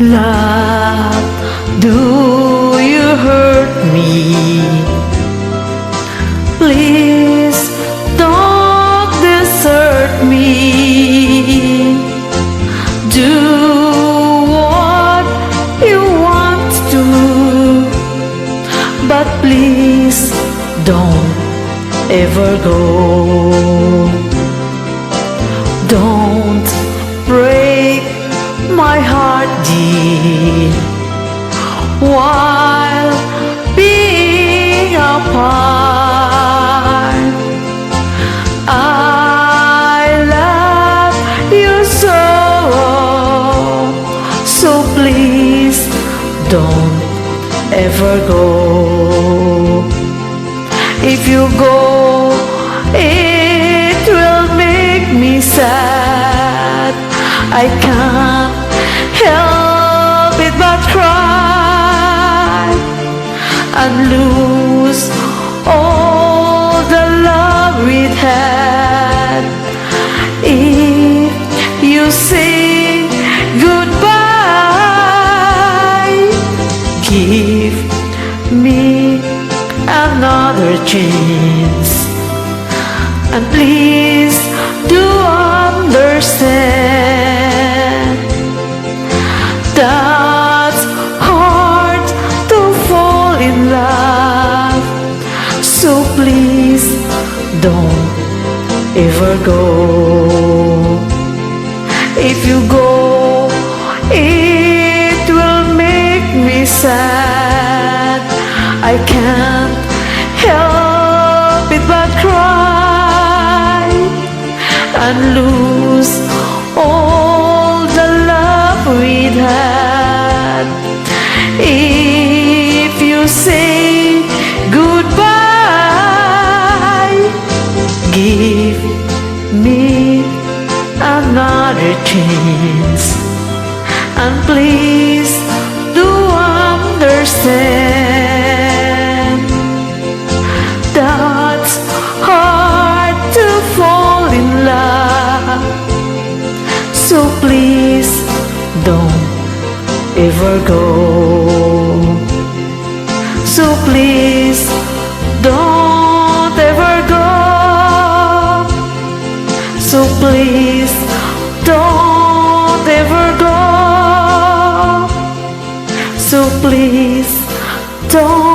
Love, do you hurt me? Please don't desert me. Do what you want to, but please don't ever go. Don't break my heart, dear, while being apart. I love you so, so please don't ever go. If you go, it will make me sad. I can't help it but cry and lose all the love we'd had. If you say goodbye, give me another chance, and please do understand that's hard to fall in love. So please don't ever go. If you go, it will make me sad. I can't help it but cry and lose all the love we'd had. If you say goodbye, give me another chance, and please do understand that's hard to fall in love. So please don't ever go. So please don't ever go. So please don't ever go. So please don't